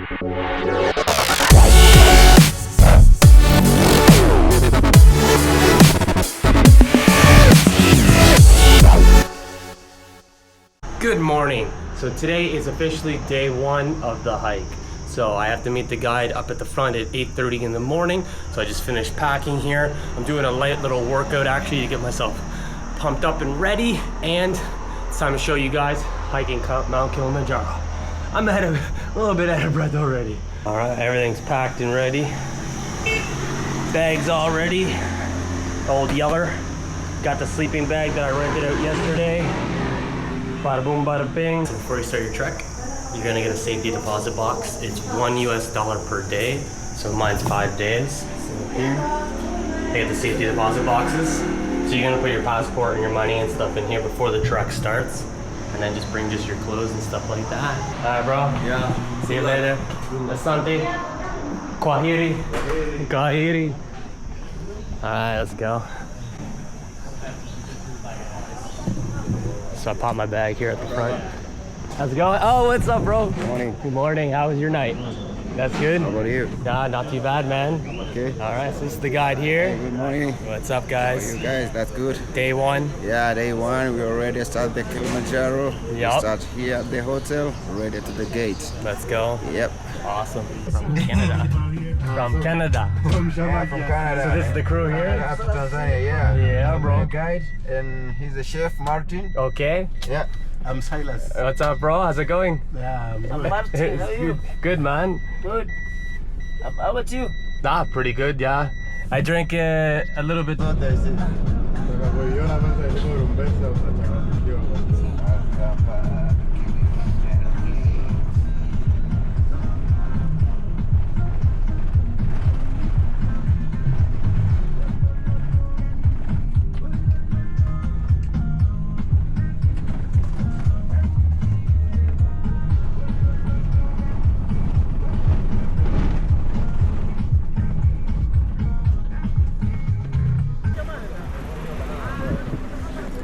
Good morning. So today is officially day one of the hike. So I have to meet the guide up at the front at 8:30 in the morning. So I just finished packing here. I'm doing a light little workout actually to get myself pumped up and ready. And it's time to show you guys hiking Mount Kilimanjaro. I'm a little bit out of breath already. All right, everything's packed and ready. Bags all ready. Old Yeller. Got the sleeping bag that I rented out yesterday. Bada boom, bada bing. So before you start your trek, you're gonna get a safety deposit box. It's $1 US per day. So mine's 5 days. So here, they get the safety deposit boxes. So you're gonna put your passport and your money and stuff in here before the trek starts. And then just bring just your clothes and stuff like that. All right, bro. Yeah. See you later. Asante. Kwahiri. Kwahiri. All right, let's go. So I popped my bag here at the front. How's it going? Oh, what's up, bro? Good morning. Good morning. How was your night? That's good? How about you? Nah, not too bad, man. Okay. All right, so this is the guide here. Good morning. What's up, guys? How are you guys? That's good. Day one. Yeah, day one. We already started the Kilimanjaro. Yep. We start here at the hotel, ready to the gate. Let's go. Yep. Awesome. From Canada. From Canada. Yeah, from Canada. So this is the crew here? Up to Tanzania, yeah. Yeah, bro. The guide, and he's the chef, Martin. Okay. Yeah. I'm Silas. What's up, bro? How's it going? Yeah, I'm I'm good. Martin. How are you? Good, man. Good. How about you? Ah, pretty good, yeah. I drank a little bit.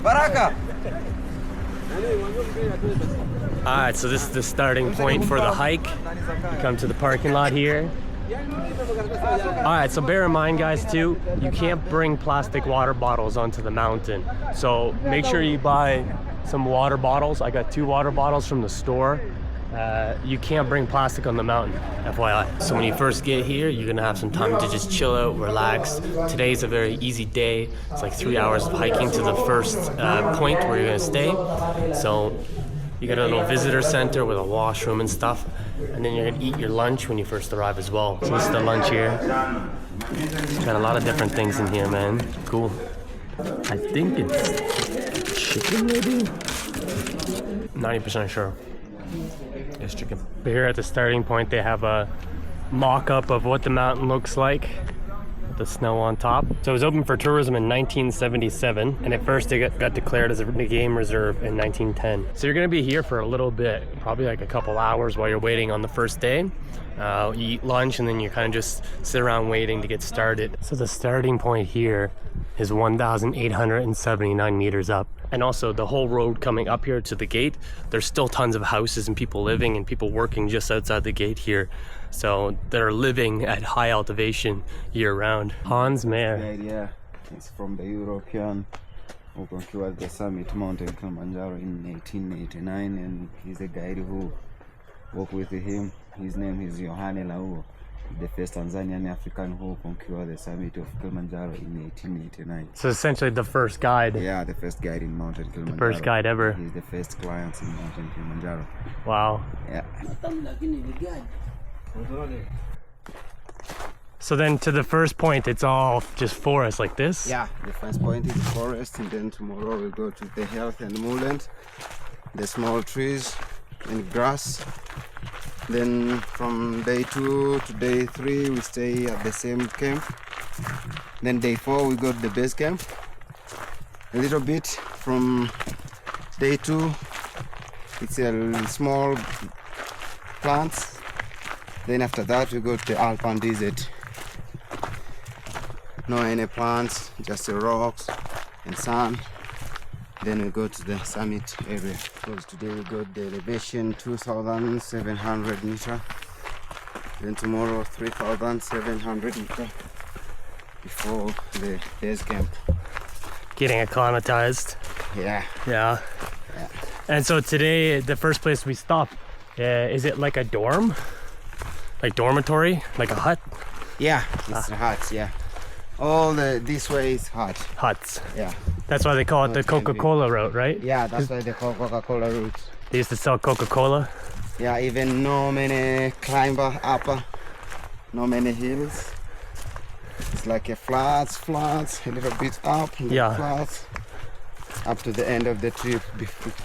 Baraka! All right, so this is the starting point for the hike. You come to the parking lot here. All right, so bear in mind, guys, too, you can't bring plastic water bottles onto the mountain. So make sure you buy some water bottles. I got 2 water bottles from the store. You can't bring plastic on the mountain, FYI. So when you first get here, you're gonna have some time to just chill out, relax. Today's a very easy day. It's like 3 hours of hiking to the first point where you're gonna stay. So you got a little visitor center with a washroom and stuff. And then you're gonna eat your lunch when you first arrive as well. So this is the lunch here. Got a lot of different things in here, man. Cool. I think it's chicken, maybe? 90% sure. It's chicken. But here at the starting point, they have a mock-up of what the mountain looks like with the snow on top. So it was open for tourism in 1977, and at first it got declared as a game reserve in 1910. So you're gonna be here for a little bit, probably like a couple hours while you're waiting on the first day. You eat lunch and then you kind of just sit around waiting to get started. So the starting point here is 1,879 meters up. And also the whole road coming up here to the gate, there's still tons of houses and people living and people working just outside the gate here. So they're living at high elevation year round. Hans Meyer. The idea is from the European who conquered the summit Mountain Kilimanjaro in 1889, and he's a guide who worked with him. His name is Yohane Lau, the first Tanzanian African who conquered the summit of Kilimanjaro in 1889. So essentially the first guide. Yeah, the first guide in Mountain Kilimanjaro. The first guide ever. He's the first client in Mountain Kilimanjaro. Wow. Yeah. So then to the first point, it's all just forest like this? Yeah, the first point is forest, and then tomorrow we'll go to the health and moorland, the small trees and grass. Then from day 2 to day 3 we stay at the same camp. Then day 4 we go to the base camp. A little bit from day 2 it's a small plants. Then after that we go to the Alpine desert. No any plants, just the rocks and sand. Then we go to the summit area. Because today we got the elevation 2,700 meters. Then tomorrow 3,700 meters before the base camp. Getting acclimatized. Yeah. Yeah. Yeah. And so today, the first place we stop, is it like a dorm? Like dormitory? Like a hut? Yeah, it's huts, yeah. This way is hut. Huts. Yeah. That's why they call it the Huts can be- Coca-Cola route, right? Yeah, that's why they call Coca-Cola route. They used to sell Coca-Cola. Yeah, even no many climber upper, no many hills. It's like a flats, a little bit up, and then Yeah. flats, up to the end of the trip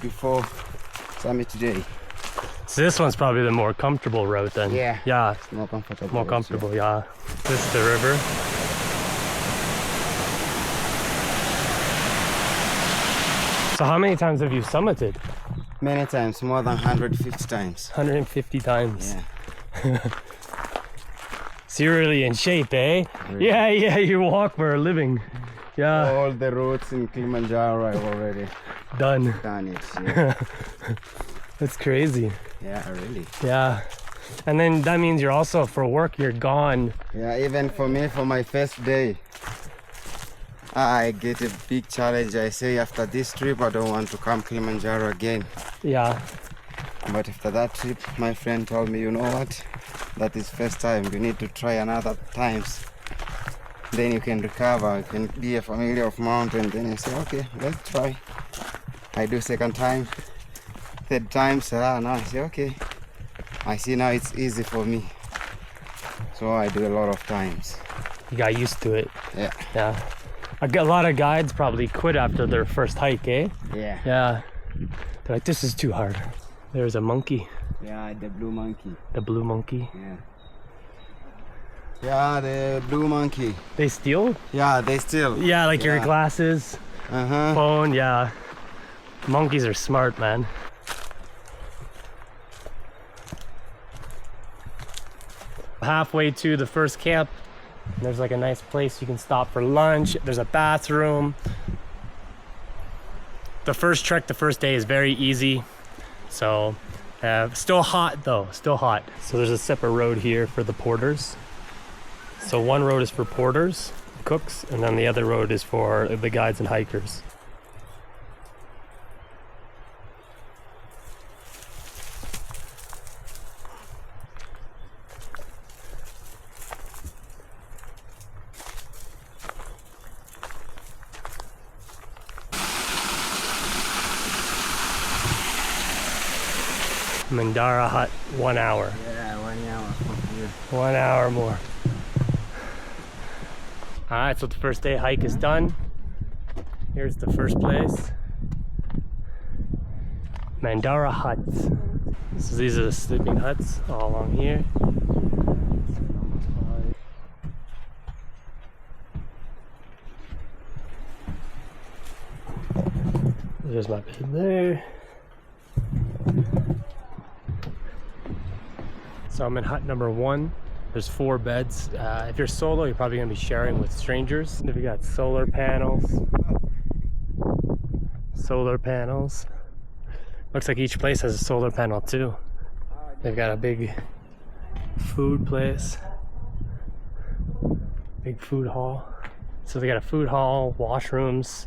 before summit today. So this one's probably the more comfortable route then. Yeah. Yeah, It's more comfortable. more comfortable, yeah. This is the river. So how many times have you summited? Many times, more than 150 times. 150 times. Yeah. So you're really in shape, eh? Really. Yeah, you walk for a living. Yeah, All the routes in Kilimanjaro, I've already done. done it. Yeah, That's crazy. yeah, really. Yeah. And then that means you're also, for work, you're gone. Yeah, even for me, for my first day, I get a big challenge. I say after this trip, I don't want to come Kilimanjaro again. Yeah. But after that trip, my friend told me, you know what? That is first time. You need to try another times. Then you can recover. You can be a familiar of mountain. Then I say, okay, let's try. I do second time, third time. So now I say, okay. I see now it's easy for me. So I do a lot of times. You got used to it. Yeah. Yeah. A lot of guides probably quit after their first hike, eh? Yeah. Yeah. They're like, this is too hard. There's a monkey. Yeah, the blue monkey. The blue monkey. Yeah. Yeah, the blue monkey. They steal? Yeah, they still. Yeah, like your Yeah. glasses, Uh-huh. phone, yeah. Monkeys are smart, man. Halfway to the first camp, there's like a nice place you can stop for lunch. There's a bathroom. The first trek, the first day is very easy. So, still hot though, still hot. So there's a separate road here for the porters. So one road is for porters, cooks, and then the other road is for the guides and hikers. Mandara hut, 1 hour. Yeah, 1 hour from here. 1 hour more. Alright, so the first day hike is done. Here's the first place. Mandara huts. So these are the sleeping huts all along here. There's my bed there. So I'm in hut number 1. There's 4 beds. If you're solo, you're probably gonna be sharing with strangers. We got solar panels. Solar panels. Looks like each place has a solar panel too. They've got a big food place. Big food hall. So they got a food hall, washrooms,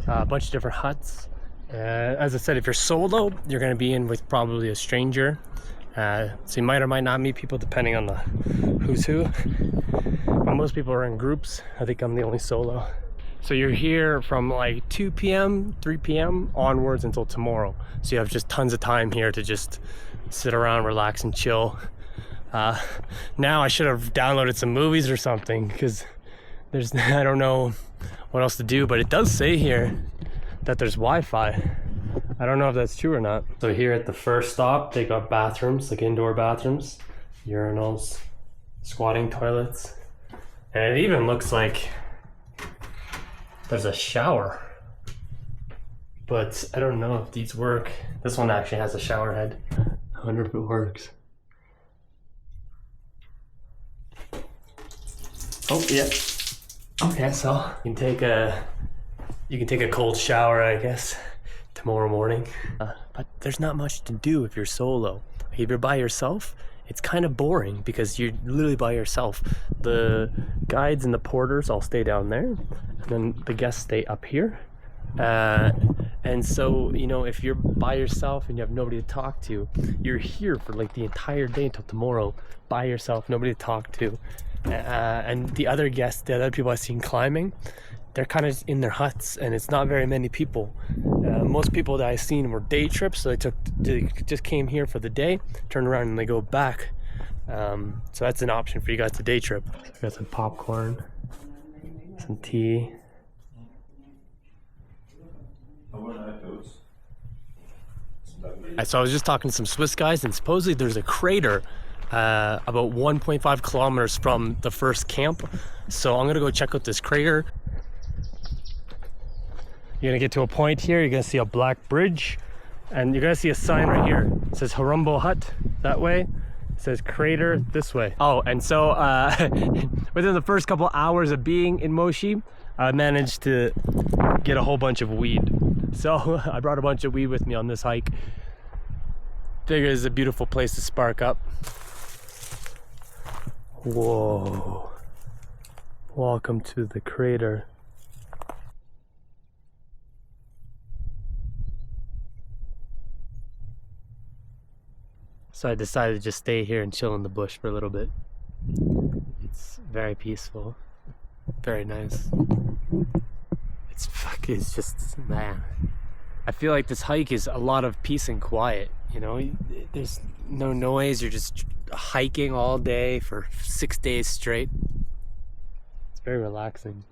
a bunch of different huts. As I said, if you're solo, you're gonna be in with probably a stranger. So you might or might not meet people depending on the who's who. But most people are in groups. I think I'm the only solo. So you're here from like 2 p.m., 3 p.m. onwards until tomorrow. So you have just tons of time here to just sit around, relax, and chill. Now I should have downloaded some movies or something because there's I don't know what else to do, but it does say here that there's Wi-Fi. I don't know if that's true or not. So here at the first stop, they got bathrooms, like indoor bathrooms, urinals, squatting toilets, and it even looks like there's a shower. But I don't know if these work. This one actually has a shower head. I wonder if it works. Oh yeah. Okay, so you can take a cold shower, I guess, tomorrow morning. But there's not much to do if you're solo. If you're by yourself, it's kind of boring because you're literally by yourself. The guides and the porters all stay down there, and then the guests stay up here. And so, you know, if you're by yourself and you have nobody to talk to, you're here for like the entire day until tomorrow, by yourself, nobody to talk to. And the other guests, the other people I've seen climbing, they're kind of in their huts, and it's not very many people. Most people that I've seen were day trips, so they just came here for the day, turn around and they go back. So that's an option for you guys to day trip. So I got some popcorn, some tea. So I was just talking to some Swiss guys, and supposedly there's a crater about 1.5 kilometers from the first camp. So I'm gonna go check out this crater. You're gonna get to a point here, you're gonna see a black bridge, and you're gonna see a sign right here. It says Harumbo Hut that way. It says crater this way. Oh, and so within the first couple hours of being in Moshi, I managed to get a whole bunch of weed. So I brought a bunch of weed with me on this hike. Figure it's a beautiful place to spark up. Whoa. Welcome to the crater. So I decided to just stay here and chill in the bush for a little bit. It's very peaceful, very nice. It's just, man. I feel like this hike is a lot of peace and quiet, you know? There's no noise, you're just hiking all day for 6 days straight. It's very relaxing.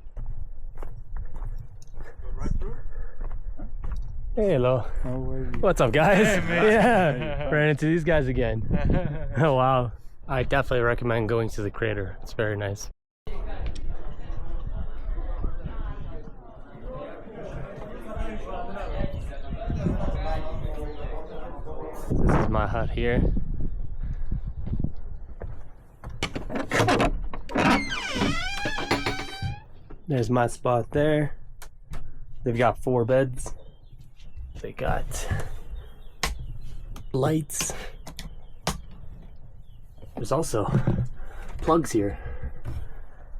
Hey, hello. How are you? What's up, guys? Hey, man. Yeah, ran into these guys again. Oh, wow. I definitely recommend going to the crater. It's very nice. This is my hut here. There's my spot there. They've got 4 beds. They got lights. There's also plugs here.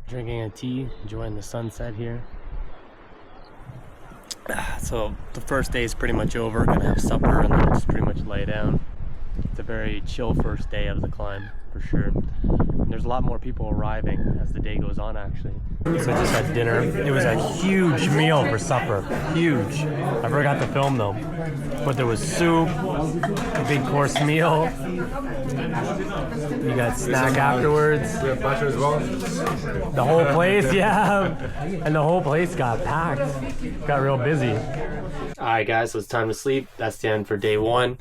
Drinking a tea, enjoying the sunset here. So the first day is pretty much over. Gonna have supper and then just pretty much lay down. It's a very chill first day of the climb for sure. And there's a lot more people arriving as the day goes on, actually. So I just had dinner. It was a huge meal for supper. Huge. I forgot to film though. But there was soup, a big course meal. You got snack afterwards. We have butter as well. The whole place, yeah. And the whole place got packed. Got real busy. Alright guys, so it's time to sleep. That's the end for day 1.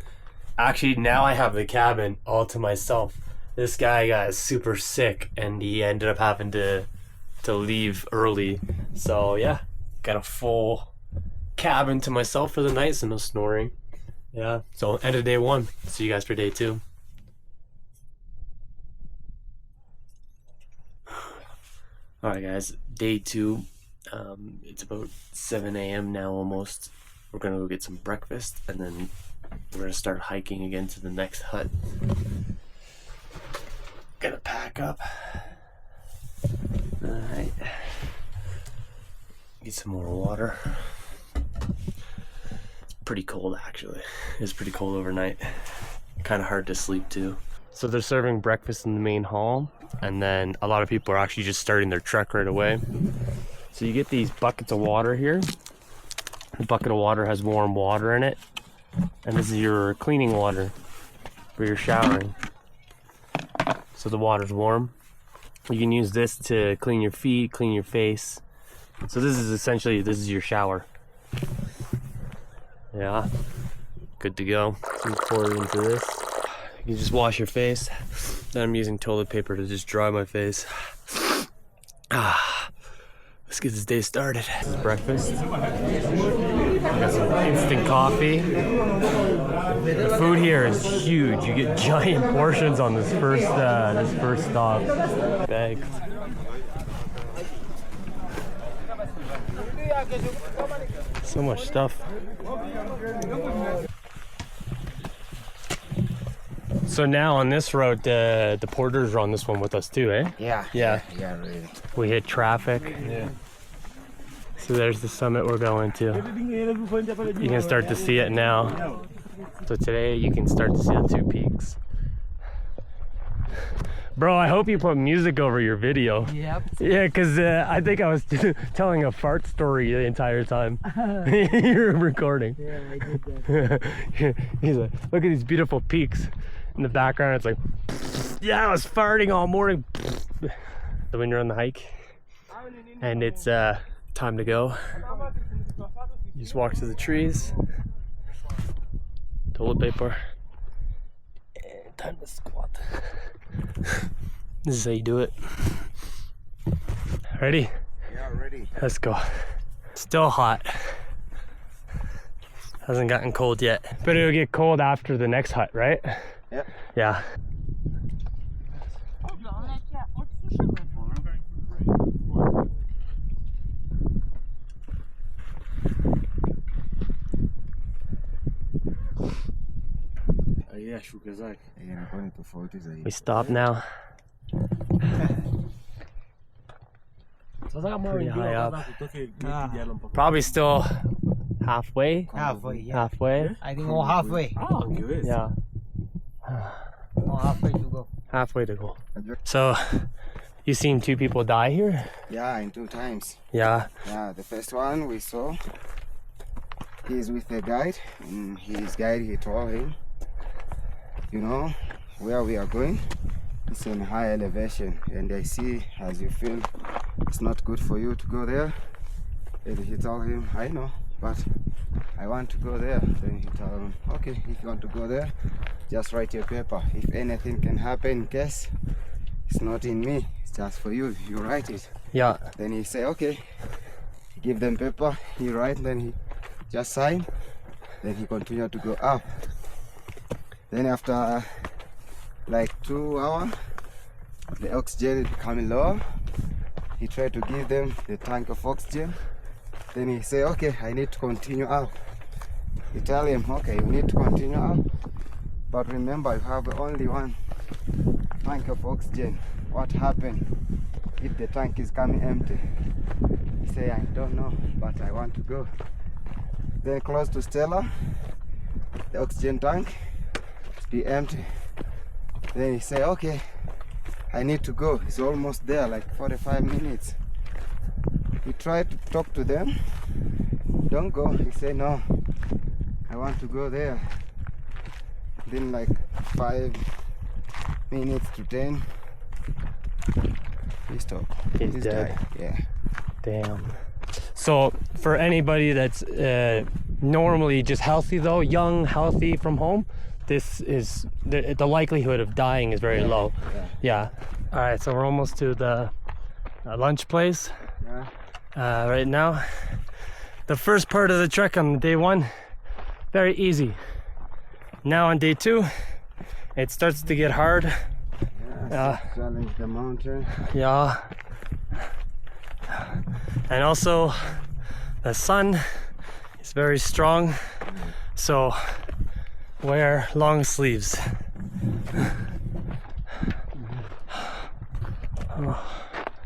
Actually, now I have the cabin all to myself. This guy got super sick and he ended up having to leave early. So yeah, got a full cabin to myself for the night, so no snoring. Yeah, so end of day 1. See you guys for day 2. Alright guys, day 2. It's about 7 a.m. now almost. We're gonna go get some breakfast and then we're gonna start hiking again to the next hut. Gonna pack up. Alright. Get some more water. It's pretty cold actually. It's pretty cold overnight. Kind of hard to sleep too. So they're serving breakfast in the main hall, and then a lot of people are actually just starting their trek right away. So you get these buckets of water here. The bucket of water has warm water in it, and this is your cleaning water for your showering. So the water's warm. You can use this to clean your feet, clean your face. So this is essentially, this is your shower. Yeah, good to go. So you pour it into this. You can just wash your face. Then I'm using toilet paper to just dry my face. Let's get this day started. This is breakfast. I got some instant coffee. The food here is huge. You get giant portions on this first stop. Bags. So much stuff. So now on this road, the porters are on this one with us too, eh? Yeah. Yeah. Yeah, really. We hit traffic. Yeah. So there's the summit we're going to. You can start to see it now. So today you can start to see the two peaks. Bro, I hope you put music over your video. Yep. Yeah, because I think I was telling a fart story the entire time. You're recording. Yeah, I did that. He's like, look at these beautiful peaks. In the background, it's like, yeah, I was farting all morning. So when you're on the hike and it's time to go, you just walk to the trees, toilet paper, and time to squat. This is how you do it. Ready? Yeah, ready. Let's go. Still hot. Hasn't gotten cold yet. But it'll get cold after the next hut, right? Yep. Yeah. We stop now. Pretty high up. Probably still halfway. Halfway, yeah. Halfway. I think more halfway. Yeah. More halfway to go. Halfway to go. So, you seen two people die here? Yeah, in 2 times. Yeah. Yeah, the first one we saw, he's with a guide, and his guide, he told him, you know, where we are going, it's in high elevation, and I see, as you feel, it's not good for you to go there. And he told him, I know, but I want to go there. Then he told him, okay, if you want to go there, just write your paper. If anything can happen in case, it's not in me, it's just for you, you write it. Yeah. Then he say, okay, he give them paper, he write, then he just sign, then he continue to go up. Then after like 2 hours, the oxygen is becoming low. He tried to give them the tank of oxygen. Then he say, okay, I need to continue up. He tell him, okay, you need to continue up, but remember you have only one tank of oxygen. What happened if the tank is coming empty? He say, I don't know, but I want to go. Then close to Stella, the oxygen tank be empty. Then he say, okay, I need to go. It's almost there, like 45 minutes. He tried to talk to them. Don't go. He say, no, I want to go there. Then like 5 minutes to 10, he stopped. He's dead. Died. Yeah. Damn. So for anybody that's normally just healthy though, young, healthy from home, this is the likelihood of dying is very low. Yeah. All right, so we're almost to the lunch place. Yeah. Right now, the first part of the trek on day 1, very easy. Now on day 2, it starts to get hard. Yeah. Challenge the mountain. Yeah. And also, the sun is very strong, so wear long sleeves.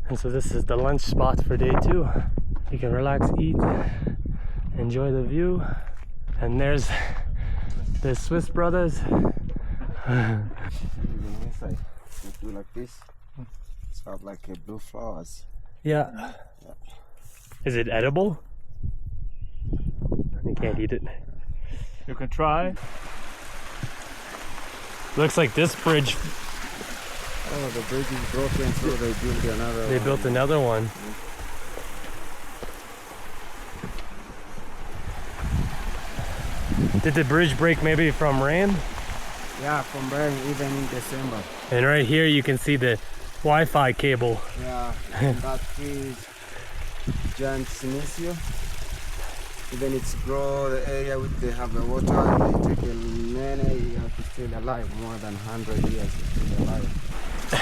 And so this is the lunch spot for day 2. You can relax, eat, enjoy the view. And there's the Swiss brothers. Inside, you do like this. It's got like a blue flowers. Yeah. Is it edible? You can't eat it. You can try. Looks like this bridge. Oh, the bridge is broken, so they built another They one. built another one. Did the bridge break maybe from rain? Yeah, from rain, even in December. And right here you can see the Wi-Fi cable. Yeah, that tree is giant sinusia. Even it's grow the area with they have the water and they take many years to stay alive, more than 100 years to stay alive.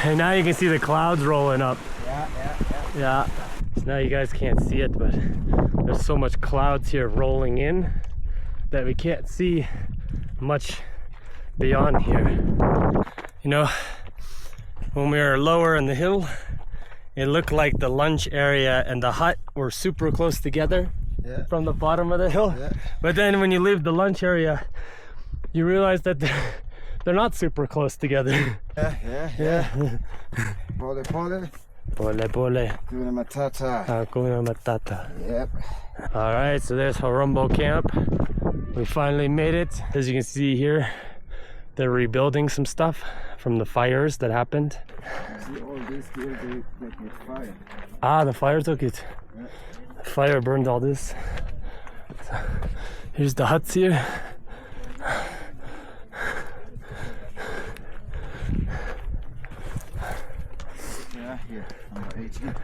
And now you can see the clouds rolling up. Yeah. So now you guys can't see it, but there's so much clouds here rolling in that we can't see much beyond here. You know, when we were lower in the hill, it looked like the lunch area and the hut were super close together from the bottom of the hill. But then when you leave the lunch area, you realize that they're not super close together. Pole, pole. Pole pole. Hakuna Matata. Hakuna Matata. Yep. Alright, so there's Harumbo camp. We finally made it. As you can see here, they're rebuilding some stuff from the fires that happened. See all this here, they get fire. Ah, the fire took it. The fire burned all this. So, here's the huts here. Yeah, here, number 18.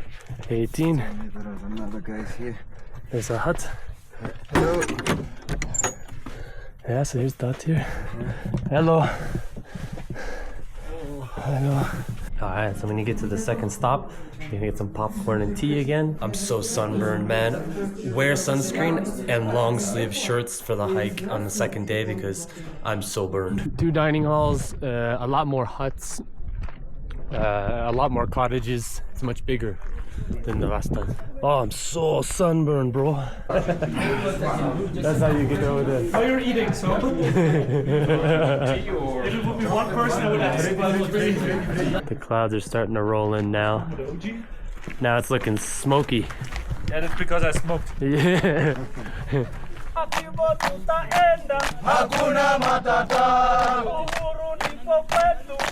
18. And there's another guys here. There's a hut. Hello. Yeah, so here's the hut here. Hello. Hello. Alright, so when you get to the second stop, you're gonna get some popcorn and tea again. I'm so sunburned, man. Wear sunscreen and long sleeve shirts for the hike on the second day because I'm so burned. 2 dining halls, a lot more huts, a lot more cottages. It's much bigger than the last time. Oh, I'm so sunburned, bro. That's how you get over this. How you're eating, so? If it would be one person, I would ask. The clouds are starting to roll in now. Now it's looking smoky. Yeah, that's because I smoked. Yeah. Hakuna matata.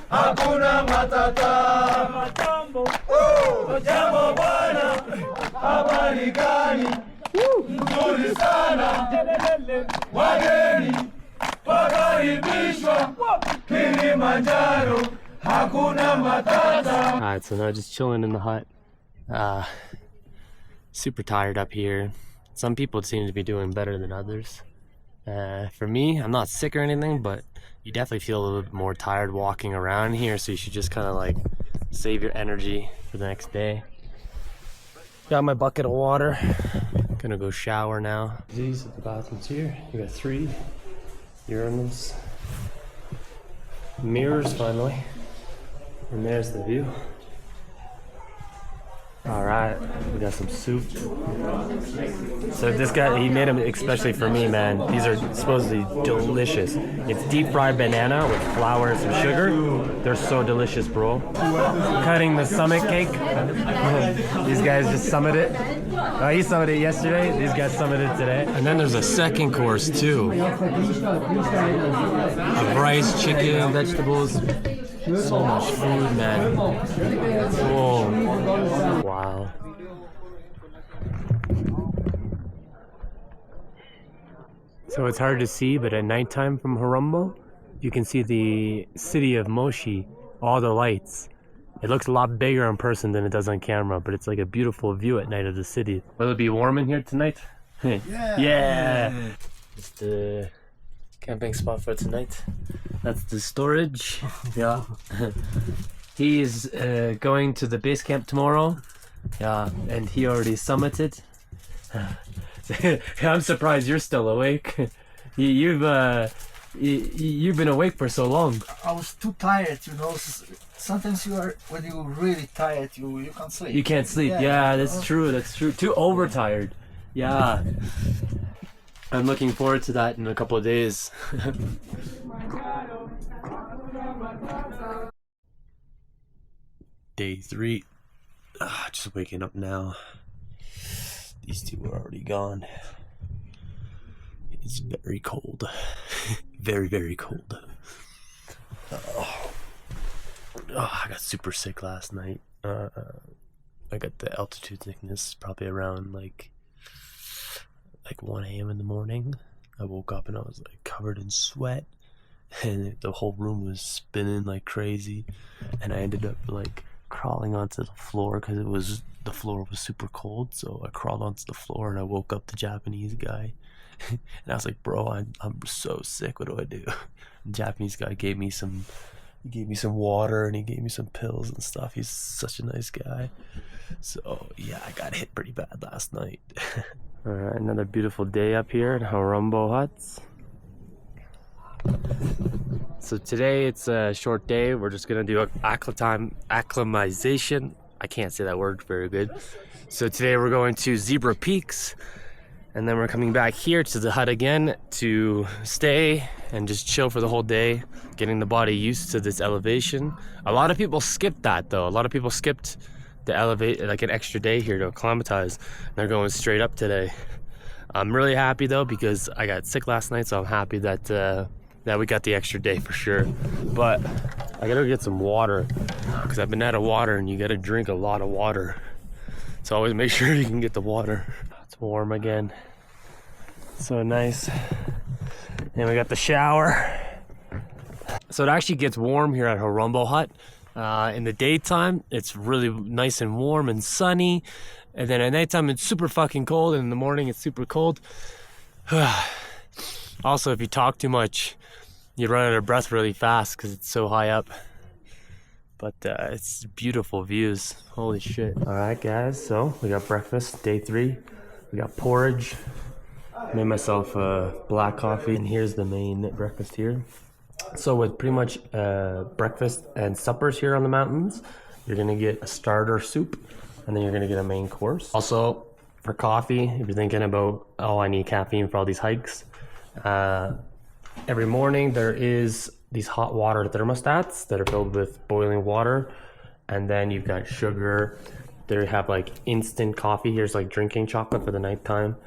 Hakuna matata. Oh, jambo bwana. Habari gani? Nzuri sana. Wageni wakaribishwa Kilimanjaro. Hakuna matata. Alright, so now just chilling in the hut. Super tired up here. Some people seem to be doing better than others. For me, I'm not sick or anything, but you definitely feel a little bit more tired walking around here, so you should just kind of like save your energy for the next day. Got my bucket of water. Gonna go shower now. These are the bathrooms here. You got 3 urinals. Mirrors finally. And there's the view. Alright, we got some soup. So this guy, he made them especially for me, man. These are supposedly delicious. It's deep fried banana with flour and some sugar. They're so delicious, bro. Cutting the summit cake. These guys just summited it. He summited it yesterday. These guys summited it today. And then there's a second course too. Of rice, chicken, vegetables. So much food, man. Whoa. Wow. So it's hard to see, but at nighttime from Harumbo, you can see the city of Moshi, all the lights. It looks a lot bigger in person than it does on camera, but it's like a beautiful view at night of the city. Will it be warm in here tonight? Yeah. It's the camping spot for tonight. That's the storage. Yeah. He's going to the base camp tomorrow. Yeah, and he already summited. I'm surprised you're still awake. You've been awake for so long. I was too tired, you know. Sometimes when you're really tired, you can't sleep. You can't sleep. Yeah, that's true. That's true. Too overtired. Yeah. I'm looking forward to that in a couple of days. Day 3. Just waking up now. These 2 are already gone. It's very cold. Very, very cold. I got super sick last night. I got the altitude sickness probably around like 1 a.m. in the morning. I woke up and I was like covered in sweat, and the whole room was spinning like crazy, and I ended up like crawling onto the floor because the floor was super cold. So I crawled onto the floor and I woke up the Japanese guy. And I was like, bro, I'm so sick, what do I do? The Japanese guy gave me some water and he gave me some pills and stuff. He's such a nice guy. So yeah, I got hit pretty bad last night. Alright, another beautiful day up here at Harumbo Huts. So today it's a short day. We're just gonna do an acclimatization. I can't say that word very good. So today we're going to Zebra Peaks, and then we're coming back here to the hut again to stay and just chill for the whole day, getting the body used to this elevation. A lot of people skipped that though. A lot of people skipped the elevate, like an extra day here to acclimatize. They're going straight up today. I'm really happy though because I got sick last night, so I'm happy that that we got the extra day for sure. But I gotta get some water because I've been out of water, and you gotta drink a lot of water. So always make sure you can get the water. It's warm again. So nice. And we got the shower. So it actually gets warm here at Horombo Hut. In the daytime, it's really nice and warm and sunny. And then at nighttime, it's super fucking cold. And in the morning, it's super cold. Also, if you talk too much, you run out of breath really fast because it's so high up. But it's beautiful views. Holy shit. All right, guys. So we got breakfast, day 3. We got porridge. Made myself black coffee. And here's the main breakfast here. So with pretty much breakfast and suppers here on the mountains, you're gonna get a starter soup, and then you're gonna get a main course. Also, for coffee, if you're thinking about, oh, I need caffeine for all these hikes, every morning there is these hot water thermostats that are filled with boiling water, and then you've got sugar. They have like instant coffee. Here's like drinking chocolate for the nighttime.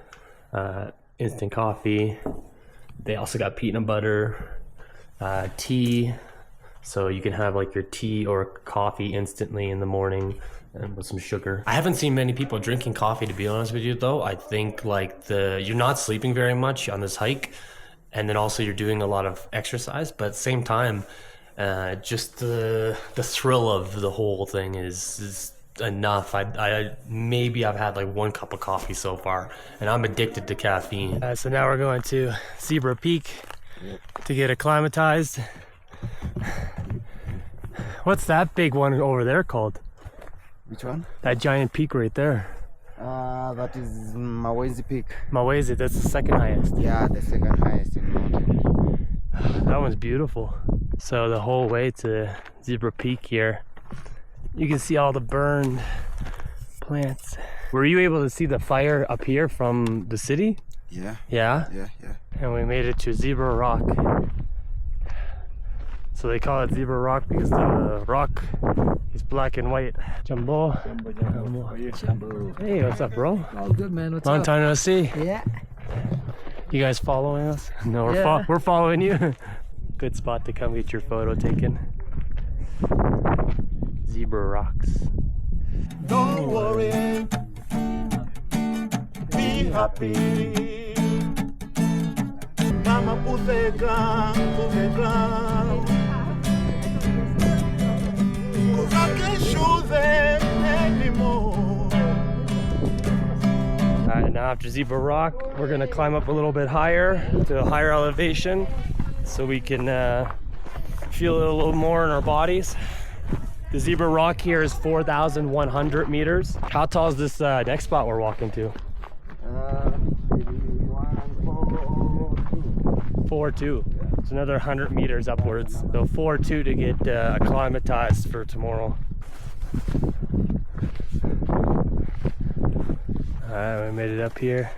Instant coffee. They also got peanut butter, tea. So you can have like your tea or coffee instantly in the morning, and with some sugar. I haven't seen many people drinking coffee, to be honest with you though. I think like you're not sleeping very much on this hike, and then also you're doing a lot of exercise, but at the same time, just the thrill of the whole thing is enough. Maybe I've had like 1 cup of coffee so far, and I'm addicted to caffeine. So now we're going to Zebra Peak to get acclimatized. What's that big one over there called? Which one? That giant peak right there. That is Mawezi Peak. Mawezi, that's the second highest. Yeah, the second highest in mountain. That one's beautiful. So the whole way to Zebra Peak here, you can see all the burned plants. Were you able to see the fire up here from the city? Yeah. Yeah? Yeah. And we made it to Zebra Rock. So they call it Zebra Rock because the rock is black and white. Jumbo. Hey, what's up, bro? All good, man. What's Long up? time no see. Yeah. You guys following us? No, Yeah. we're following you. Good spot to come get your photo taken. Zebra Rocks. Don't worry, be happy. Mama put the ground, cause I can't show them anymore. Alright, now after Zebra Rock, we're gonna climb up a little bit higher to a higher elevation so we can feel it a little more in our bodies. The Zebra Rock here is 4,100 meters. How tall is this next spot we're walking to? 4.2. It's another 100 meters upwards. So 4.2 to get acclimatized for tomorrow. Alright, we made it up here.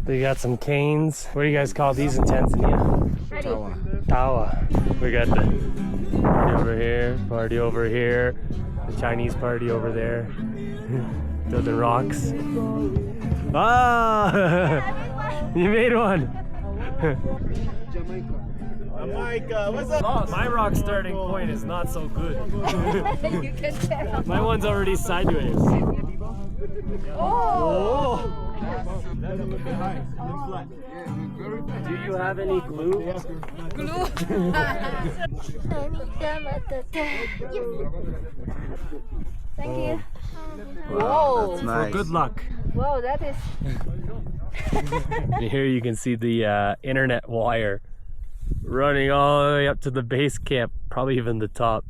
They got some canes. What do you guys call these in Tanzania? Tawa. We got the party over here, the Chinese party over there. The rocks. Ah! You made one! Jamaica, what's up? My rock starting point is not so good. You can tell. My one's already sideways. Oh! Do you have any glue? Glue. Thank you. Whoa. That's nice. Good luck. Whoa, that is. And here you can see the internet wire running all the way up to the base camp, probably even the top.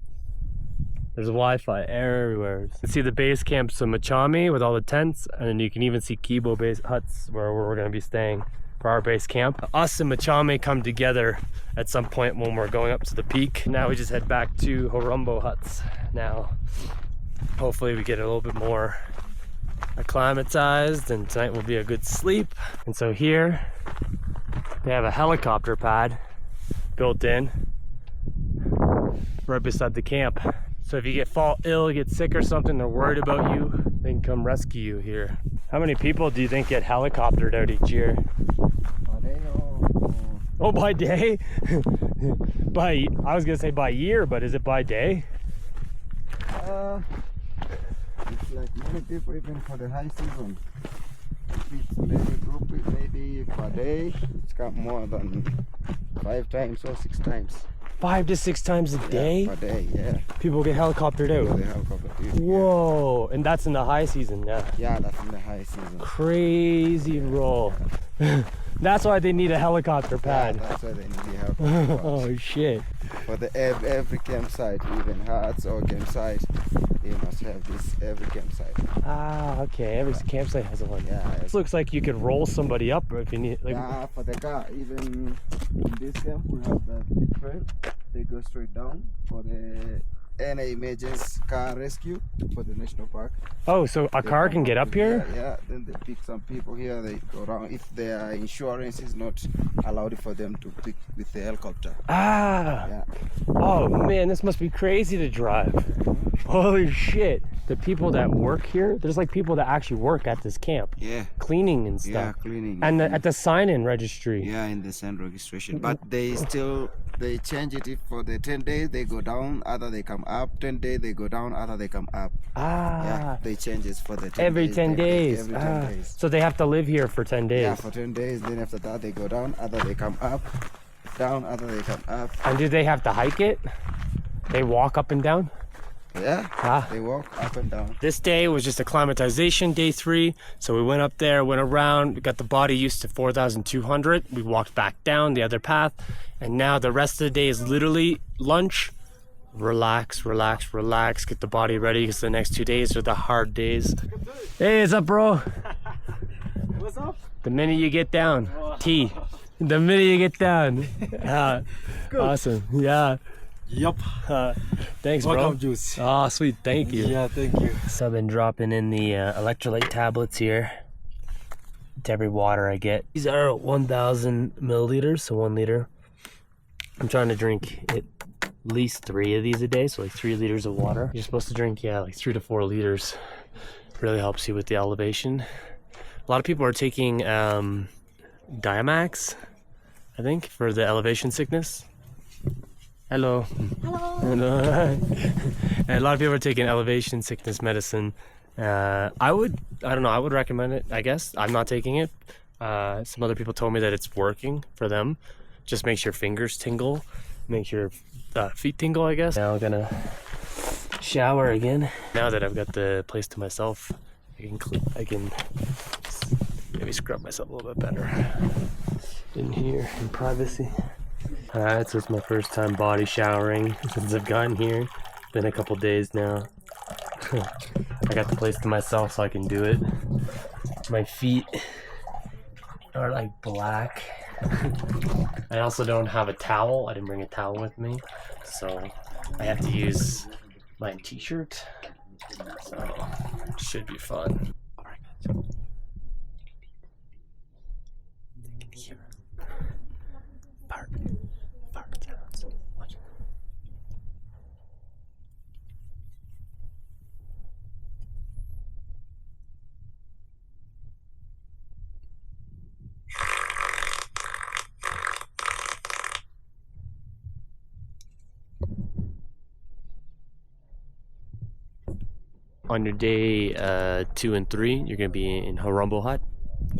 There's Wi-Fi everywhere. You can see the base camps of Machami with all the tents, and then you can even see Kibo base huts where we're going to be staying for our base camp. Us and Machami come together at some point when we're going up to the peak. Now we just head back to Horombo huts now. Hopefully we get a little bit more acclimatized and tonight will be a good sleep. And so here they have a helicopter pad built in right beside the camp. So if you fall ill, get sick or something, they're worried about you, they can come rescue you here. How many people do you think get helicoptered out each year? Oh, by day? I was gonna say by year, but is it by day? It's like many people even for the high season. If it's maybe group, maybe per day, it's got more than 5 times or 6 times. 5 to 6 times a day? Yeah, per day, yeah. People get helicoptered For out. the helicopter duty. Whoa, and that's in the high season, yeah. Yeah, that's in the high season. Crazy roll. That's why they need a helicopter Yeah, pad. that's why they need the helicopter. Oh shit. For the every campsite, even huts or campsite, they must have this every campsite. Ah, okay. Every campsite has one. Yeah, This looks like you could roll somebody up if you need. Like, yeah, for the car, even in this camp we have the big trail. They go straight down for the any emergency car rescue for the national park. oh, so a car can get up here? Yeah, then they pick some people here. They go around if their insurance is not allowed for them to pick with the helicopter. Ah. Yeah, Oh man, this must be crazy to drive. Holy shit. The people that work here, there's like people that actually work at this camp, yeah, cleaning and yeah, stuff. cleaning. And at the sign-in registry. Yeah, in the sand registration, but they change it. If for the 10 days they go down, other they come up. 10 days they go down, other they come up. Ah. Yeah, they change it for the 10 Every days. 10 days. Every 10 Ah. days. So they have to live here for 10 days. Yeah, for 10 days. Then after that they go down, other they come up. Down, other they come up. And do they have to hike it? They walk up and down? Yeah, Ah. they walk up and down. This day was just acclimatization, day 3. So we went up there, went around, we got the body used to 4,200. We walked back down the other path. And now the rest of the day is literally lunch, relax, relax, relax, get the body ready because the next 2 days are the hard days. Hey, what's up, bro? What's up? The minute you get down, tea. The minute you get down. Awesome, yeah. Yup. Thanks, bro. Welcome juice. Oh, sweet, thank you. Yeah, thank you. So I've been dropping in the electrolyte tablets here to every water I get. These are 1,000 milliliters, so 1 liter. I'm trying to drink at least 3 of these a day, so like 3 liters of water. You're supposed to drink, yeah, like 3 to 4 liters. Really helps you with the elevation. A lot of people are taking Diamax, I think, for the elevation sickness. Hello. Hello. And a lot of people are taking elevation sickness medicine. I don't know, I would recommend it, I guess. I'm not taking it. Some other people told me that it's working for them. Just makes your fingers tingle, makes your feet tingle, I guess. Now I'm gonna shower again. Now that I've got the place to myself, I can maybe scrub myself a little bit better in here in privacy. Alright, so it's my first time body showering since I've gotten here. Been a couple days now. I got the place to myself so I can do it. My feet are like black. I also don't have a towel. I didn't bring a towel with me, so I have to use my t-shirt. So it should be fun. Alright, guys. Here. Park sounds. Watch. On your day 2 and 3, you're gonna be in Horombo Hut,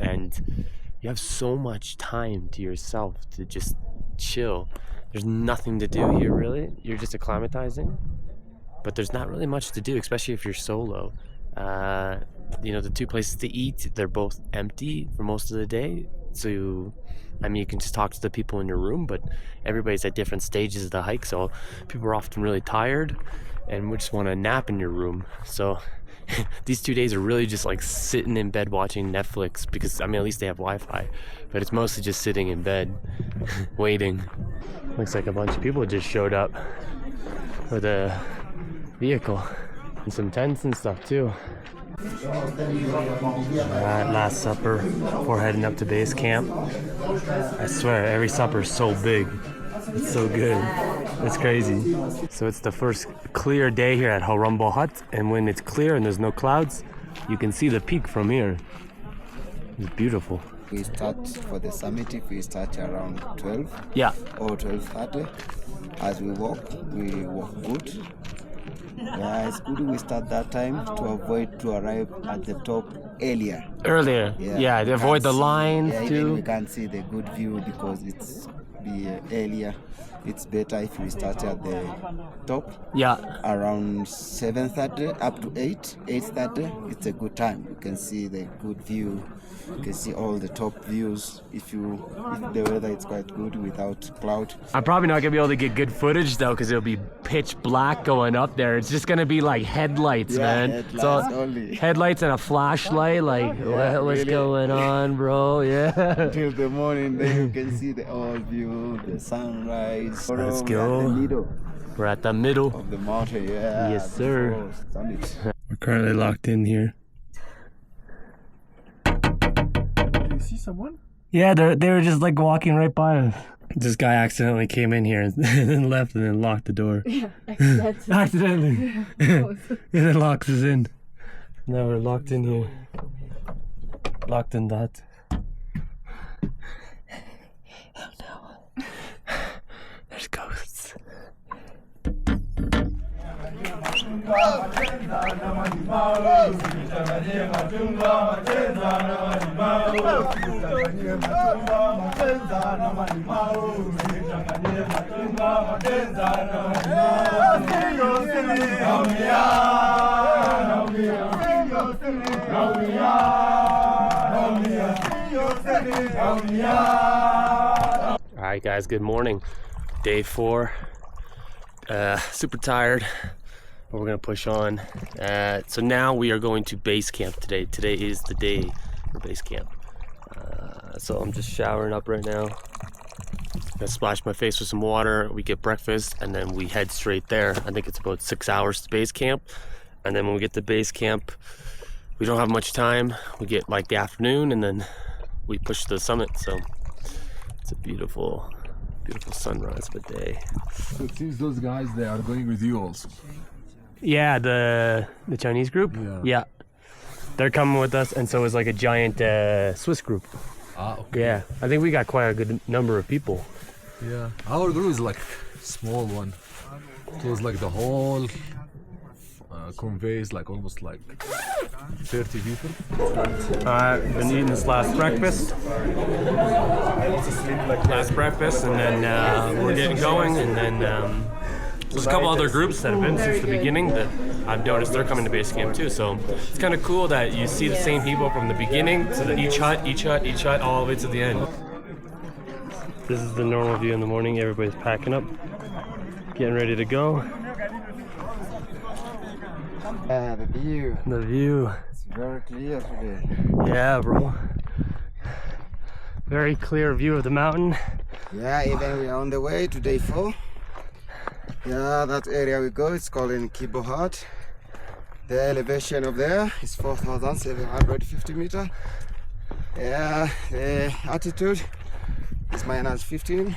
and you have so much time to yourself to just chill. There's nothing to do here really. You're just acclimatizing, but there's not really much to do, especially if you're solo. You know, the 2 places to eat, they're both empty for most of the day. So, I mean, you can just talk to the people in your room, but everybody's at different stages of the hike, so people are often really tired. and we just want to nap in your room. So these 2 days are really just like sitting in bed watching Netflix, because I mean, at least they have Wi-Fi, but it's mostly just sitting in bed waiting. Looks like a bunch of people just showed up for the vehicle, and some tents and stuff too. Alright, last supper before heading up to base camp. I swear, every supper is so big. It's so good. It's crazy. So it's the first clear day here at Harumbo Hut, and when it's clear and there's no clouds, you can see the peak from here. It's beautiful. We start for the summit, if we start around 12 Yeah. or 12:30. As we walk good. Yeah, it's good we start that time to avoid to arrive at the top earlier. Earlier. Yeah, to avoid the lines Even too. we can't see the good view because it's earlier. It's better if we start at the top Yeah. around 7:30 up to 8:30. It's a good time. You can see the good view. You can see all the top views if the weather is quite good without cloud. I'm probably not gonna be able to get good footage though, because it'll be pitch black going up there. It's just gonna be like headlights, man. Headlights only. Headlights and a flashlight. Like, what's really. going on, bro? Yeah. Till the morning, then you can see the all view, the sunrise. Let's We're go. at the middle We're at the middle. of the mountain. Yeah. Yes, sir. before summit. We're currently locked in here. Do you see someone? Yeah, they were just like walking right by us. This guy accidentally came in here and then left and then locked the door. Yeah, accidentally. Accidentally. And then locks us in. Now we're locked in here. Locked in that. Oh no. There's ghosts. Alright guys, good morning. Day 4. Super tired, but we're gonna push on. So now we are going to base camp today. Today is the day for base camp. So I'm just showering up right now. Gonna splash my face with some water. We get breakfast and then we head straight there. I think it's about 6 hours to base camp. And then when we get to base camp, we don't have much time. We get like the afternoon and then we push to the summit. So it's a beautiful sunrise of a day. So it seems those guys, they are going with you also. Yeah, the Chinese group. Yeah, they're coming with us, and so is like a giant Swiss group. Ah, okay. Yeah, I think we got quite a good number of people. Yeah. Our group is like small one. So it's like the whole convey is like almost like 30 people. Been eating this last breakfast. And then we're getting going, and then there's a couple other groups that have been since the beginning that I've noticed they're coming to base camp too. So it's kind of cool that you see the same people from the beginning to each hut, all the way to the end. This is the normal view in the morning. Everybody's packing up, getting ready to go. Yeah, the view. The view. It's very clear today. Yeah, bro. Very clear view of the mountain. Yeah, even we are on the way to day 4. Yeah, that area we go, it's called in Kibo Hut. The elevation of there is 4,750 meters. Yeah, the altitude is -15.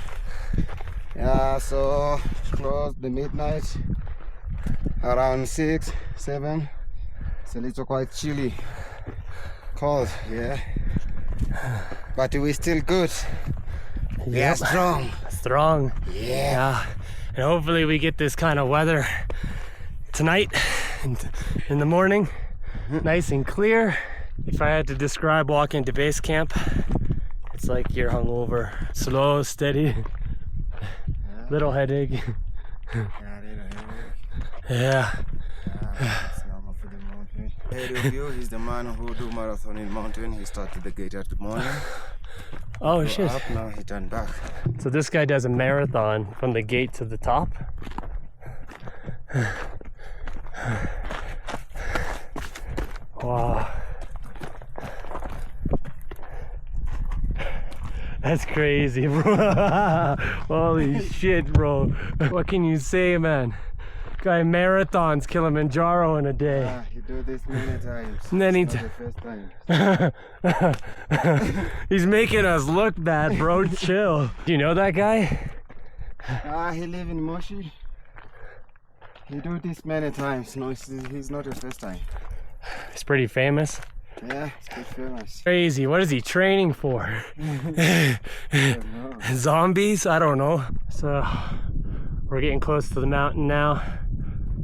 Yeah, so close the midnight, around 6, 7. It's a little quite chilly, cold, yeah. But we're still good. We are strong. Strong. Yeah. And hopefully we get this kind of weather tonight and in the morning. Nice and clear. If I had to describe walking to base camp, it's like you're hungover. Slow, steady, little headache. Yeah. It's normal for the mountain. Ahead of you, he's the man who do marathon in mountain. He started the gate at the morning. Oh Go shit. up, now he turned back. So this guy does a marathon from the gate to the top. Wow. That's crazy, bro. Holy shit, bro. What can you say, man? Guy marathons Kilimanjaro in a day. Ah, he do this many times. And then It's he not the first time. He's making us look bad, bro. Chill. Do you know that guy? Ah, he live in Moshi. He do this many times. No, he's not the first time. He's pretty famous. Yeah, it's quite famous. Crazy. What is he training for? Zombies? I don't know. So we're getting close to the mountain now.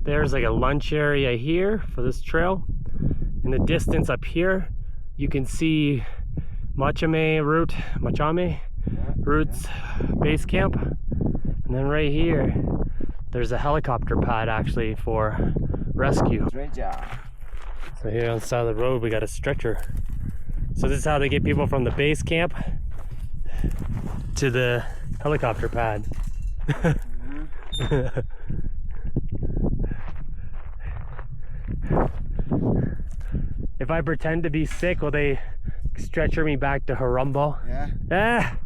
There's like a lunch area here for this trail. In the distance up here, you can see Machame Route's base camp. And then right here, there's a helicopter pad actually for rescue. So here on the side of the road, we got a stretcher. So this is how they get people from the base camp to the helicopter pad. If I pretend to be sick, will they stretcher me back to Harumbo? Yeah. Ah!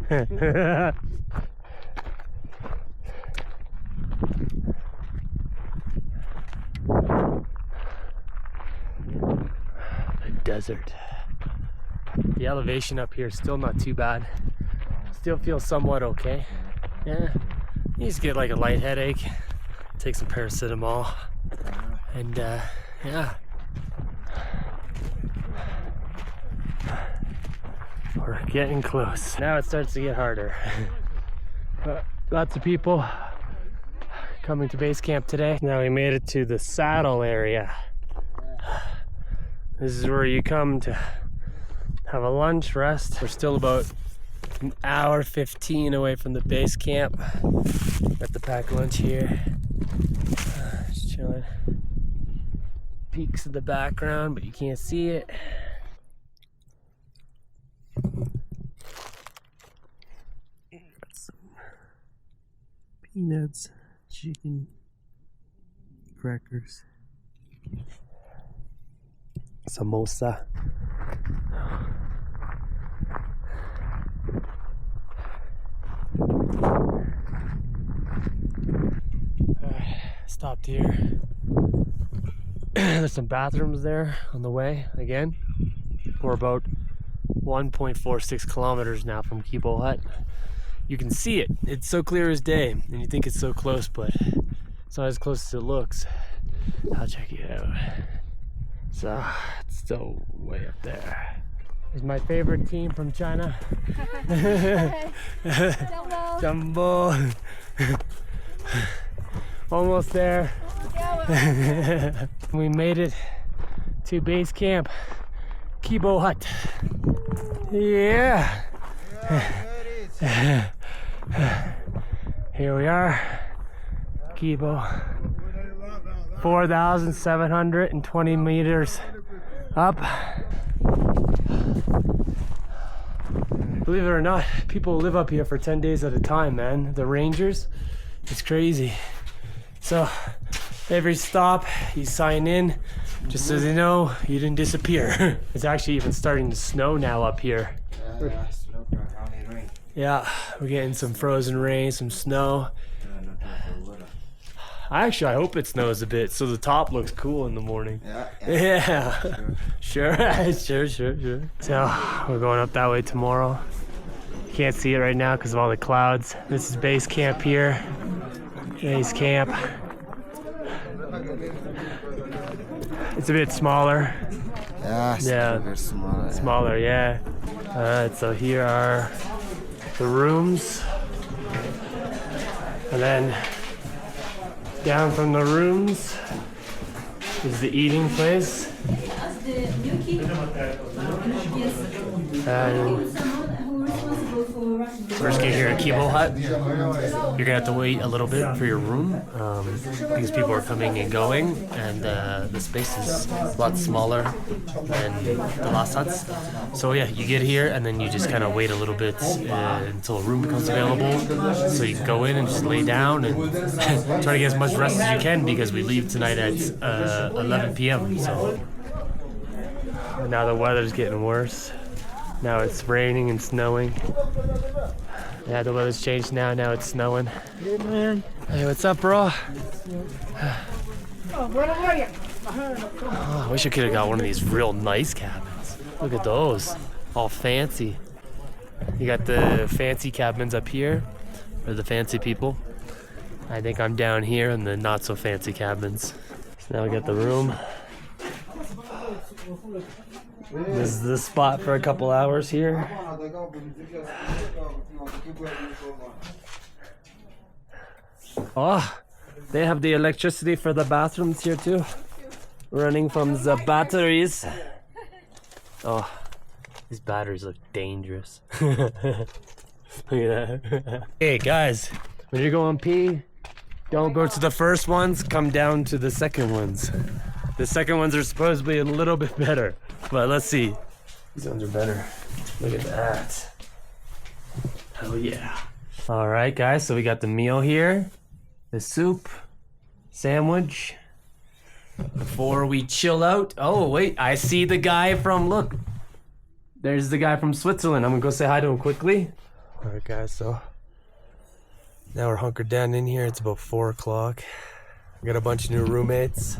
The desert. The elevation up here is still not too bad. Still feels somewhat okay. Yeah. You just get like a light headache, take some paracetamol, and yeah. We're getting close. Now it starts to get harder. But lots of people coming to base camp today. Now we made it to the saddle area. This is where you come to have a lunch, rest. We're still about an hour 15 away from the base camp. Got the packed lunch here. Just chilling. Peaks in the background, but you can't see it. Got some peanuts, chicken, crackers, samosa. Stopped here. There's some bathrooms there on the way again. We're about 1.46 kilometers now from Kibo Hut. You can see it. It's so clear as day, and you think it's so close, but it's not as close as it looks. I'll check it out. So it's still way up there. It's my favorite team from China. Jumbo. Almost there. We made it to base camp, Kibo Hut. Yeah. Here we are, Kibo. 4,720 meters up. Believe it or not, people live up here for 10 days at a time, man. The rangers, it's crazy. So every stop, you sign in, just so they know you didn't disappear. It's actually even starting to snow now up here. Yeah, we're getting some frozen rain, some snow. I hope it snows a bit so the top looks cool in the morning. Yeah. Sure. Sure. So we're going up that way tomorrow. You can't see it right now because of all the clouds. This is base camp here. Base camp. It's a bit smaller. Yeah, a bit smaller. Smaller, yeah. Alright, so here are the rooms. And then down from the rooms is the eating place. And first get here at Kibo Hut, you're gonna have to wait a little bit for your room because people are coming and going, and the space is a lot smaller than the last huts. So yeah, you get here and then you just kind of wait a little bit until a room becomes available, so you can go in and just lay down and try to get as much rest as you can because we leave tonight at 11 p.m. So now the weather's getting worse. Now it's raining and snowing. Yeah, the weather's changed now. Now it's snowing. Hey, man. Hey, what's up, bro? Oh, where are you? Oh, I wish I could have got one of these real nice cabins. Look at those. All fancy. You got the fancy cabins up here, or the fancy people. I think I'm down here in the not so fancy cabins. So now we got the room. This is the spot for a couple hours here. Oh, they have the electricity for the bathrooms here too. Running from the batteries. Oh, these batteries look dangerous. Look at that. Hey guys, when you're going pee, don't go to the first ones, come down to the second ones. The second ones are supposedly a little bit better, but let's see. These ones are better. Look at that. Hell yeah. All right, guys, so we got the meal here. The soup, sandwich. Before we chill out. Oh, wait, I see the guy from, look. There's the guy from Switzerland. I'm gonna go say hi to him quickly. All right, guys, so now we're hunkered down in here. It's about 4 o'clock. We got a bunch of new roommates.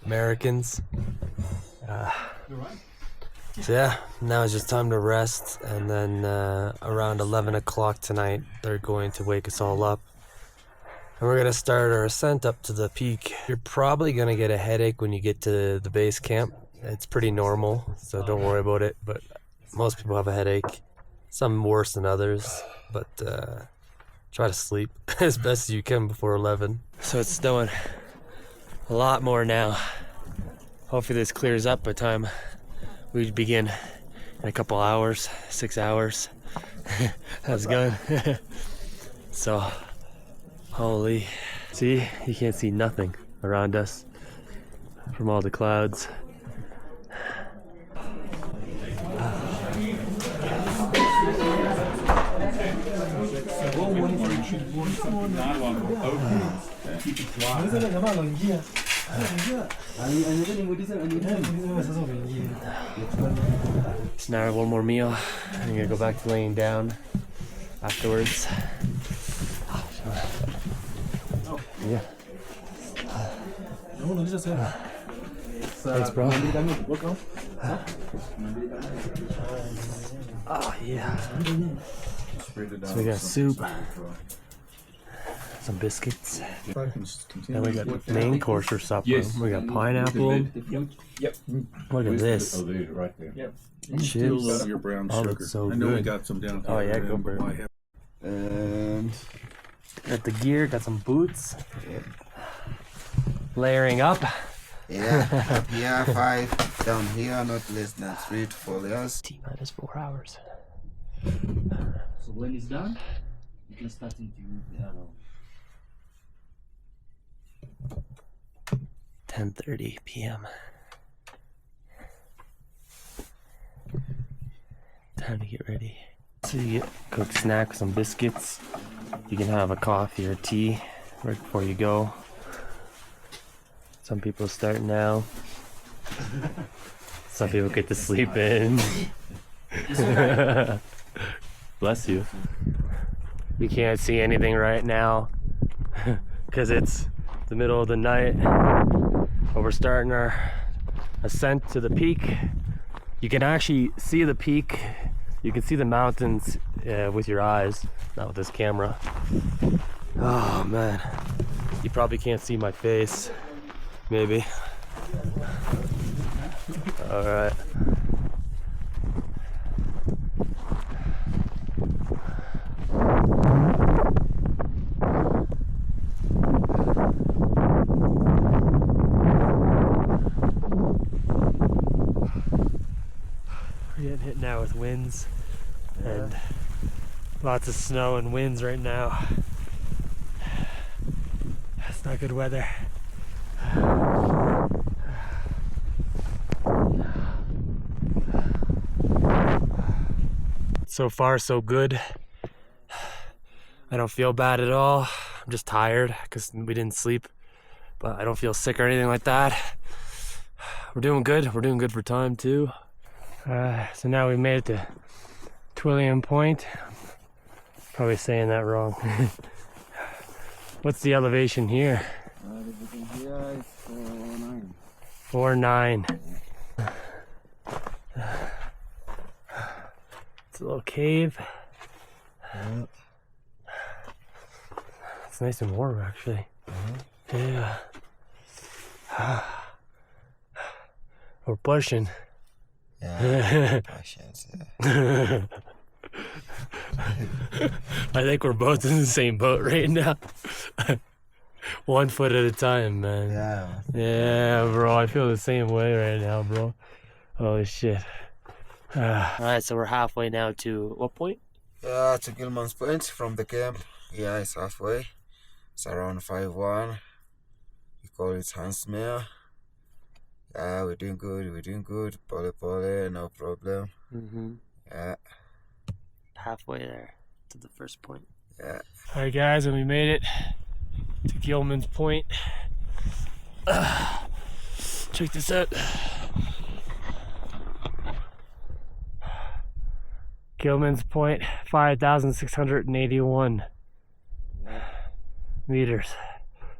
Americans. So yeah, now it's just time to rest, and then around 11 o'clock tonight they're going to wake us all up and we're gonna start our ascent up to the peak. You're probably gonna get a headache when you get to the base camp. It's pretty normal, so don't worry about it, but most people have a headache, some worse than others, but try to sleep as best as you can before 11. So it's snowing a lot more now. Hopefully this clears up by the time we begin in a couple hours, 6 hours. How's it going? So, holy. See, you can't see nothing around us from all the clouds. So now I have one more meal. I'm gonna go back to laying down afterwards. Yeah. Thanks, bro. Oh, yeah. So we got soup, some biscuits, and we got main course for supper. We got pineapple. Look at this. Chips. Oh, looks so good. Oh yeah, go for it. And Got the gear, got some boots. Layering up. yeah, up here 5, down here not less than 3 to 4 layers. T-minus 4 hours. So when it's done, you can start into the other one. 10:30 p.m. Time to get ready. So you get cooked snack, some biscuits. You can have a coffee or tea right before you go. Some people start now. Some people get to sleep in. Bless you. You can't see anything right now because it's the middle of the night. But we're starting our ascent to the peak. You can actually see the peak. You can see the mountains with your eyes, not with this camera. Oh man, you probably can't see my face. Maybe. All right. We're getting hit now with winds. Lots of snow and winds right now. It's not good weather. So far, so good. I don't feel bad at all. I'm just tired because we didn't sleep, but I don't feel sick or anything like that. We're doing good. We're doing good for time too. So now we made it to Twilliam Point. Probably saying that wrong. What's the elevation here? Here is 4.9. 4.9. It's a little cave. It's nice and warm actually. Yeah. We're pushing. Yeah, patience, yeah. I think we're both in the same boat right now. 1 foot at a time, man. Yeah. Yeah, bro. I feel the same way right now, bro. Holy shit. Alright, so we're halfway now to what point? Yeah, to Gilman's Point from the camp. Yeah, it's halfway. It's around 5-1. We call it Hansmere. Yeah, we're doing good. We're doing good. Pole, no problem. Yeah. Halfway there to the first point. Yeah. Alright, guys, and we made it to Gilman's Point. Check this out. Gilman's Point, 5,681 meters.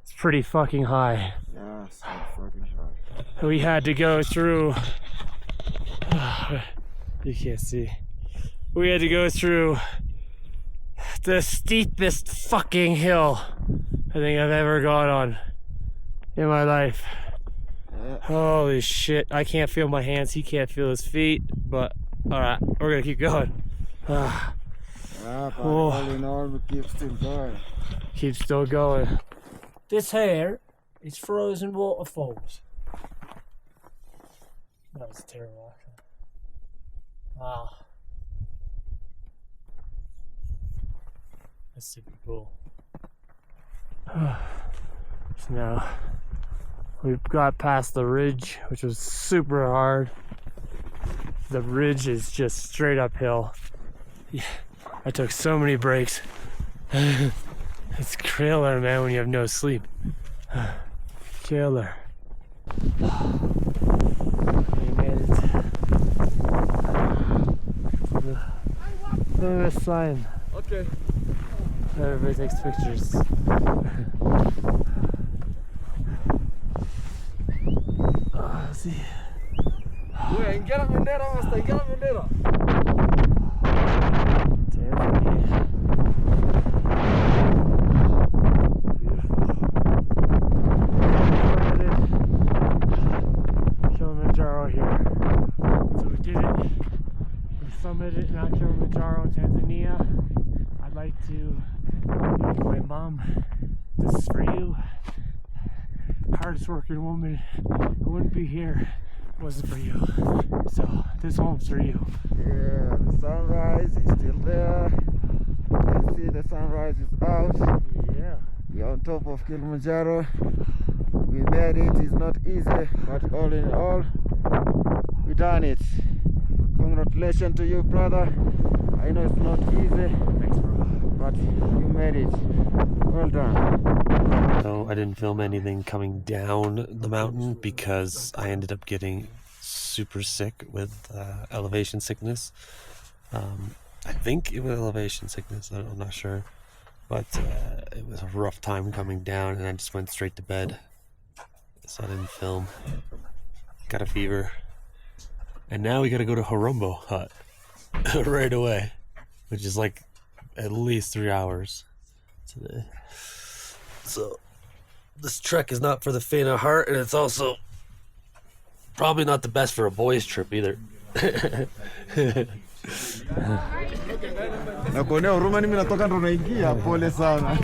It's pretty fucking high. Yeah, it's fucking hard. We had to go through. You can't see. We had to go through the steepest fucking hill I think I've ever gone on in my life. Holy shit. I can't feel my hands, he can't feel his feet, but alright, we're gonna keep going. Yeah, but all in all, we keep still going. Keep still going. This here is frozen waterfalls. That was terrible. Wow. That's super cool. So now we've got past the ridge, which was super hard. The ridge is just straight uphill. Yeah, I took so many breaks. It's killer, man, when you have no sleep. Killer. We made it. Look at this sign. Okay. Everybody takes pictures. Let's see. Ingera bendera, basta, ingera bendera. Kilimanjaro here. So we did it. We summited Mount Kilimanjaro in Tanzania. I'd like to thank my mom. This is for you. Hardest working woman. I wouldn't be here if it wasn't for you. So this home's for you. Yeah, the sunrise is still there. You can see the sunrise is out. Yeah. We're on top of Kilimanjaro. We made it. It's not easy, but all in all, we done it. Congratulations to you, brother. I know it's not easy. Thanks, bro. But you made it. Well done. So I didn't film anything coming down the mountain because I ended up getting super sick with elevation sickness. I think it was elevation sickness. I'm not sure. But it was a rough time coming down and I just went straight to bed. So I didn't film. Got a fever. And now we gotta go to Horombo Hut right away, which is like at least 3 hours today. So this trek is not for the faint of heart, and it's also probably not the best for a boys trip either. Nakuonea huruma, mimi natoka ndo naingia. Pole sana.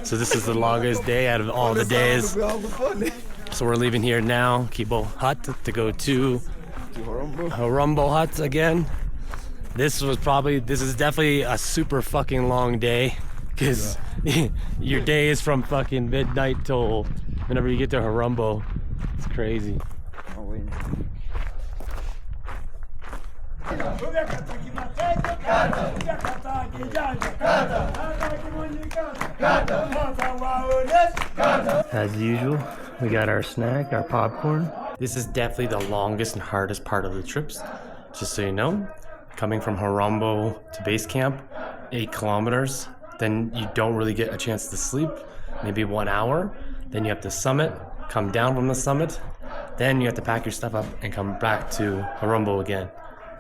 So this is the longest day out of all the days. So we're leaving here now, Kibo Hut, to go to to Horombo. Horombo huts again. This is definitely a super fucking long day, because your day is from fucking midnight till whenever you get to Horombo. It's crazy. Oh, wait. As usual, we got our snack, our popcorn. This is definitely the longest and hardest part of the trips, just so you know. Coming from Horombo to base camp, 8 kilometers, then you don't really get a chance to sleep, maybe 1 hour. Then you have to summit, come down from the summit, then you have to pack your stuff up and come back to Horombo again,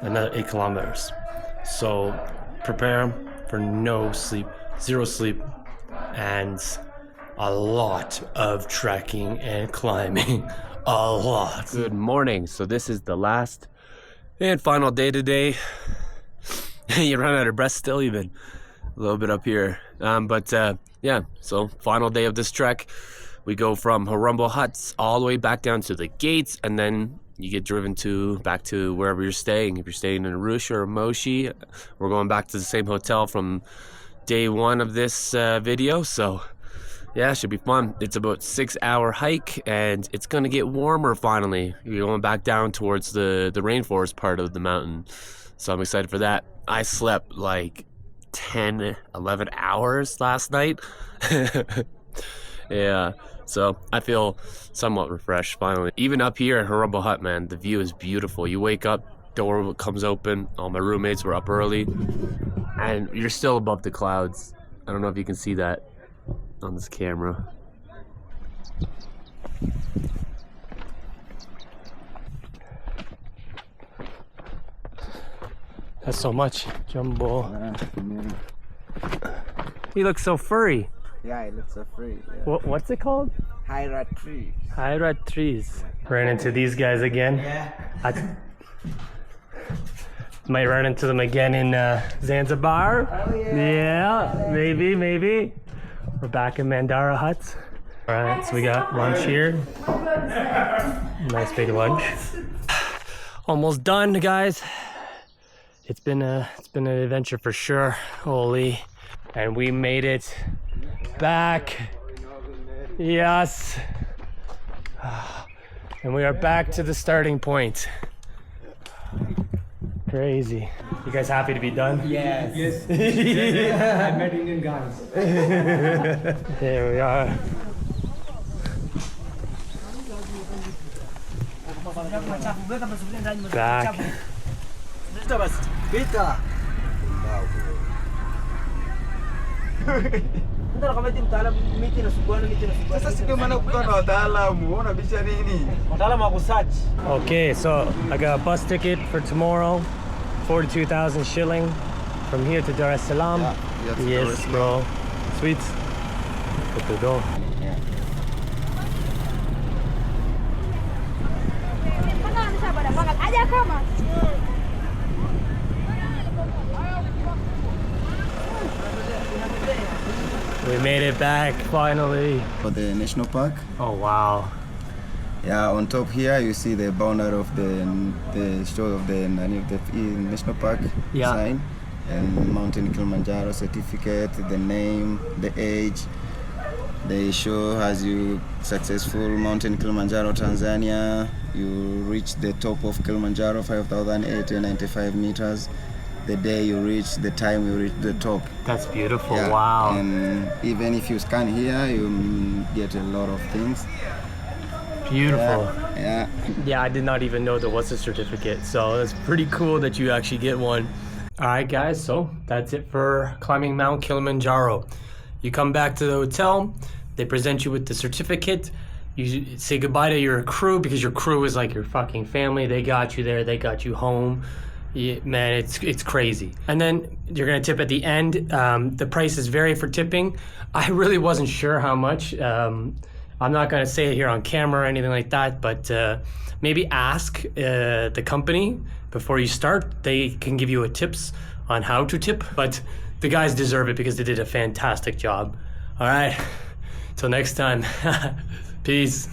another 8 kilometers. So prepare for no sleep, 0 sleep, and a lot of trekking and climbing. A lot. Good morning. So this is the last and final day today. You run out of breath still, even a little bit up here. Yeah, so final day of this trek. We go from Horombo huts all the way back down to the gates, and then you get driven back to wherever you're staying. If you're staying in Arusha or Moshi, we're going back to the same hotel from day 1 of this video. So yeah, it should be fun. It's about 6-hour hike, and it's gonna get warmer finally. We're going back down towards the rainforest part of the mountain. So I'm excited for that. I slept like 10, 11 hours last night. Yeah, so I feel somewhat refreshed finally. Even up here at Horombo Hut, man, the view is beautiful. You wake up, door comes open, all my roommates were up early, and you're still above the clouds. I don't know if you can see that on this camera. That's so much, Jumbo. He looks so furry. Yeah, it looks so free. Yeah. What's it called? High tree. High trees. Ran into these guys again. Yeah. Might run into them again in Zanzibar. Oh, yeah. Yeah, maybe. We're back in Mandara huts. All right, so we got lunch here. Nice big lunch. Almost done, guys. It's been an adventure for sure. Holy, and we made it back. Yes. And we are back to the starting point. Crazy. You guys happy to be done? Yes. I met Indian guys. Here we are. Back. Bita. Ndio kama timu taalamu miti na subuana. Sasa siku maana kukaa na wataalamu, unabisha nini? Wataalamu wa kusearch. Okay, so I got a bus ticket for tomorrow, 42,000 shilling from here to Dar es Salaam. Yeah, to Dar yes, es Salaam. bro. Sweet. Good to go. We made it back finally. For the national park. Oh wow. Yeah, on top here you see the boundary of the show of the national park sign, and Mountain Kilimanjaro certificate, the name, the age. They show as you successful Mountain Kilimanjaro, Tanzania. You reach the top of Kilimanjaro, 5,895 meters. The day you reach, the time you reach the top. That's beautiful. Yeah. Wow. And even if you scan here, you get a lot of things. Beautiful. Yeah. Yeah, I did not even know there was a certificate, so it's pretty cool that you actually get one. All right, guys, so that's it for climbing Mount Kilimanjaro. You come back to the hotel, they present you with the certificate. You say goodbye to your crew, because your crew is like your fucking family. They got you there, they got you home. Yeah, man, it's crazy. And then you're gonna tip at the end. The prices vary for tipping. I really wasn't sure how much. I'm not gonna say it here on camera or anything like that, but maybe ask the company before you start. They can give you a tips on how to tip, but the guys deserve it because they did a fantastic job. All right, till next time, peace.